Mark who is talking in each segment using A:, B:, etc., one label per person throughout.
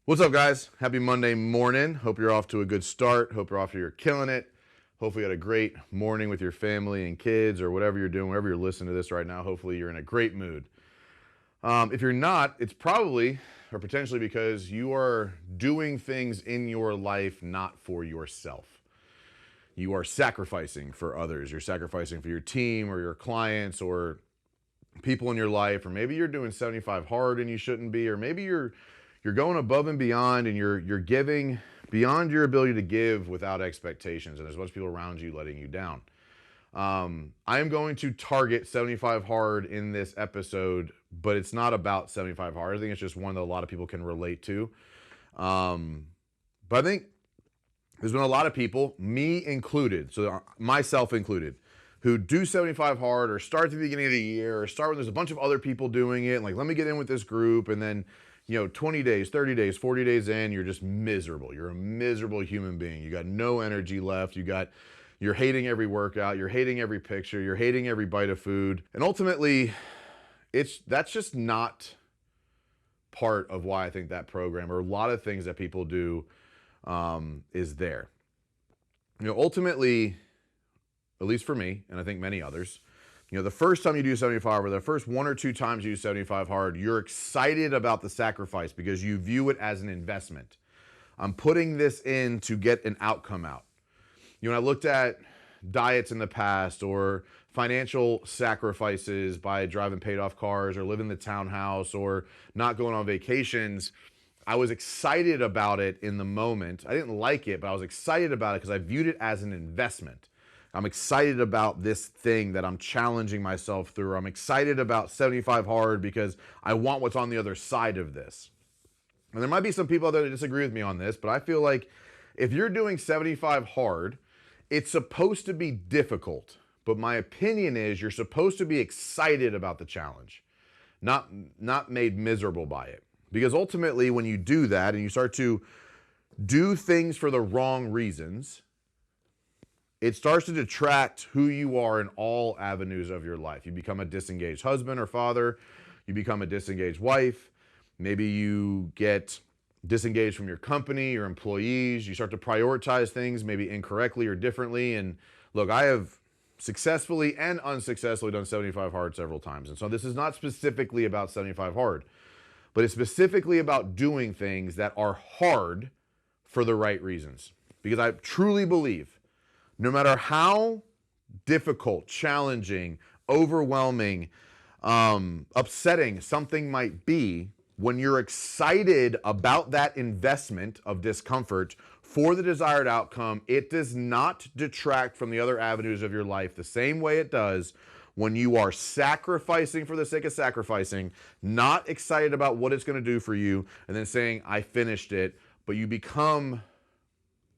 A: What's up, guys? Happy Monday morning. Hope you're off to a good start. Hope you're killing it. Hopefully you had a great morning with your family and kids or whatever you're doing, wherever you're listening to this right now. Hopefully you're in a great mood. If you're not, it's probably or potentially because you are doing things in your life not for yourself. You are sacrificing for others. You're sacrificing for your team or your clients or people in your life, or maybe you're doing 75 hard and you shouldn't be, or maybe you're going above and beyond and you're giving beyond your ability to give without expectations, and there's a bunch of people around you letting you down. I am going to target 75 hard in this episode, but it's not about 75 hard. I think it's just one that a lot of people can relate to. But I think there's been a lot of people, me included, so myself included, who do 75 hard or start at the beginning of the year or start when there's a bunch of other people doing it, and like, let me get in with this group, and then 20 days, 30 days, 40 days in, you're just miserable. You're a miserable human being. You got no energy left. You're hating every workout. You're hating every picture. You're hating every bite of food. And ultimately, that's just not part of why I think that program or a lot of things that people do is there. Ultimately, at least for me, and I think many others, the first time you do 75 or the first one or two times you do 75 hard, you're excited about the sacrifice because you view it as an investment. I'm putting this in to get an outcome out. When I looked at diets in the past or financial sacrifices by driving paid off cars or living in the townhouse or not going on vacations, I was excited about it in the moment. I didn't like it, but I was excited about it because I viewed it as an investment. I'm excited about this thing that I'm challenging myself through. I'm excited about 75 hard because I want what's on the other side of this. And there might be some people that disagree with me on this, but I feel like if you're doing 75 hard, it's supposed to be difficult. But my opinion is you're supposed to be excited about the challenge, not made miserable by it. Because ultimately, when you do that and you start to do things for the wrong reasons, it starts to detract who you are in all avenues of your life. You become a disengaged husband or father. You become a disengaged wife. Maybe you get disengaged from your company, your employees. You start to prioritize things maybe incorrectly or differently. And look, I have successfully and unsuccessfully done 75 hard several times. And so this is not specifically about 75 hard, but it's specifically about doing things that are hard for the right reasons. Because I truly believe no matter how difficult, challenging, overwhelming, upsetting something might be, when you're excited about that investment of discomfort for the desired outcome, it does not detract from the other avenues of your life the same way it does when you are sacrificing for the sake of sacrificing, not excited about what it's going to do for you, and then saying, I finished it, but you become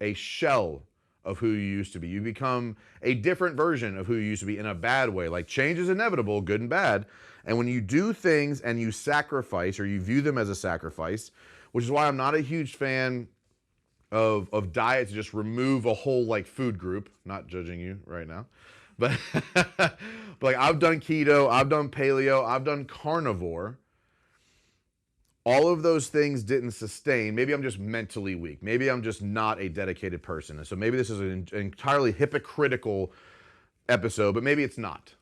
A: a shell of who you used to be. You become a different version of who you used to be in a bad way. Like, change is inevitable, good and bad. And when you do things and you sacrifice, or you view them as a sacrifice, which is why I'm not a huge fan of diets to just remove a whole food group. Not judging you right now. But, but I've done keto, I've done paleo, I've done carnivore. All of those things didn't sustain. Maybe I'm just mentally weak. Maybe I'm just not a dedicated person. And so maybe this is an entirely hypocritical episode, but maybe it's not.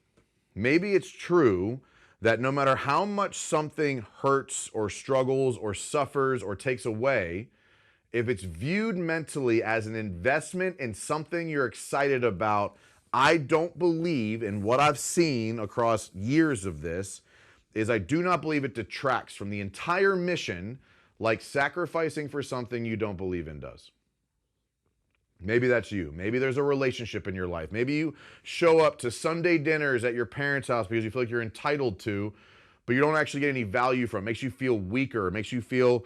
A: Maybe it's true that no matter how much something hurts or struggles or suffers or takes away, if it's viewed mentally as an investment in something you're excited about, I don't believe, in what I've seen across years of this, is I do not believe it detracts from the entire mission like sacrificing for something you don't believe in does. Maybe that's you. Maybe there's a relationship in your life. Maybe you show up to Sunday dinners at your parents' house because you feel like you're entitled to, but you don't actually get any value from it. It makes you feel weaker. It makes you feel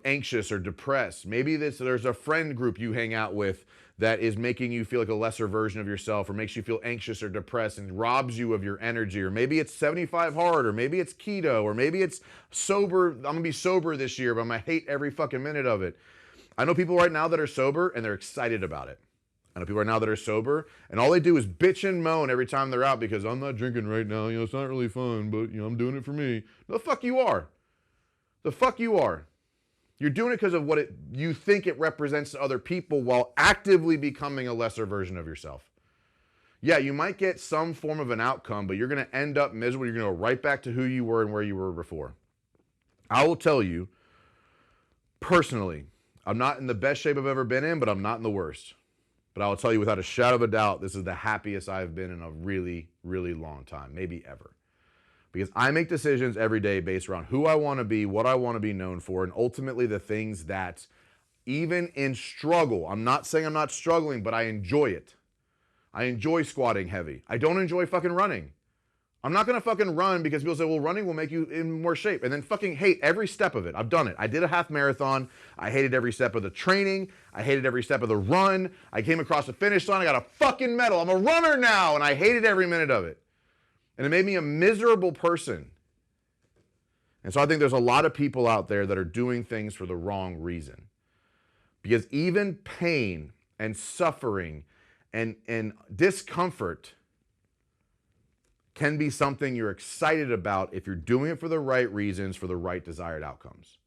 A: anxious or depressed. Maybe there's a friend group you hang out with that is making you feel like a lesser version of yourself, or makes you feel anxious or depressed and robs you of your energy. Or maybe it's 75 hard, or maybe it's keto, or maybe it's sober. I'm gonna be sober this year, but I'm gonna hate every fucking minute of it. I know people right now that are sober and they're excited about it. I know people right now that are sober and all they do is bitch and moan every time they're out because I'm not drinking right now. It's not really fun, but I'm doing it for me. The fuck you are. The fuck you are. You're doing it because of what you think it represents to other people while actively becoming a lesser version of yourself. Yeah, you might get some form of an outcome, but you're going to end up miserable. You're going to go right back to who you were and where you were before. I will tell you, personally, I'm not in the best shape I've ever been in, but I'm not in the worst. But I will tell you without a shadow of a doubt, this is the happiest I've been in a really, really long time, maybe ever. Because I make decisions every day based around who I want to be, what I want to be known for, and ultimately the things that, even in struggle, I'm not saying I'm not struggling, but I enjoy it. I enjoy squatting heavy. I don't enjoy fucking running. I'm not going to fucking run because people say, well, running will make you in more shape, and then fucking hate every step of it. I've done it. I did a half marathon. I hated every step of the training. I hated every step of the run. I came across the finish line. I got a fucking medal. I'm a runner now, and I hated every minute of it. And it made me a miserable person. And so I think there's a lot of people out there that are doing things for the wrong reason. Because even pain and suffering and discomfort can be something you're excited about if you're doing it for the right reasons, for the right desired outcomes.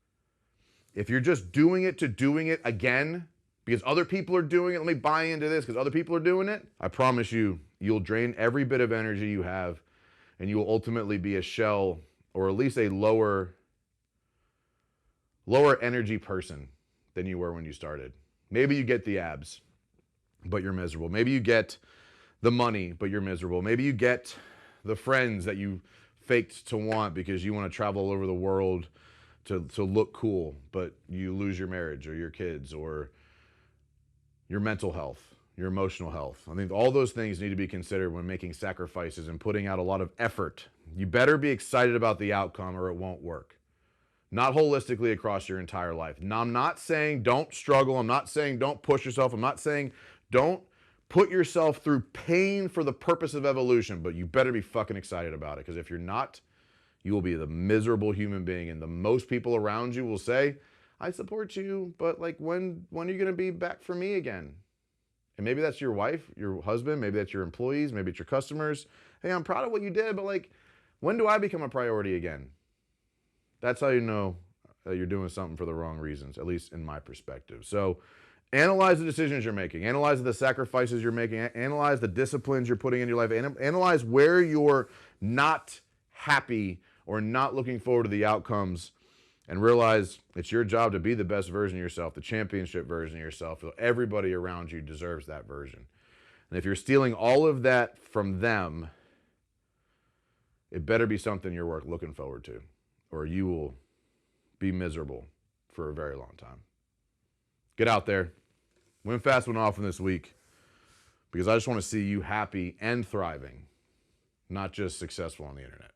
A: If you're just doing it to doing it again, because other people are doing it, let me buy into this because other people are doing it, I promise you, you'll drain every bit of energy you have, and you will ultimately be a shell, or at least a lower energy person than you were when you started. Maybe you get the abs, but you're miserable. Maybe you get the money, but you're miserable. Maybe you get the friends that you faked to want because you want to travel all over the world to look cool, but you lose your marriage or your kids or your mental health, your emotional health. I think all those things need to be considered when making sacrifices and putting out a lot of effort. You better be excited about the outcome or it won't work. Not holistically across your entire life. Now, I'm not saying don't struggle. I'm not saying don't push yourself. I'm not saying don't put yourself through pain for the purpose of evolution, but you better be fucking excited about it, because if you're not, you will be the miserable human being, and the most people around you will say, I support you, but like when are you going to be back for me again? And maybe that's your wife, your husband, maybe that's your employees, maybe it's your customers. Hey, I'm proud of what you did, but like, when do I become a priority again? That's how you know that you're doing something for the wrong reasons, at least in my perspective. So analyze the decisions you're making, analyze the sacrifices you're making, analyze the disciplines you're putting in your life, analyze where you're not happy or not looking forward to the outcomes, and realize it's your job to be the best version of yourself, the championship version of yourself. Everybody around you deserves that version. And if you're stealing all of that from them, it better be something you're looking forward to, or you will be miserable for a very long time. Get out there, win fast, win often this week, because I just want to see you happy and thriving, not just successful on the internet.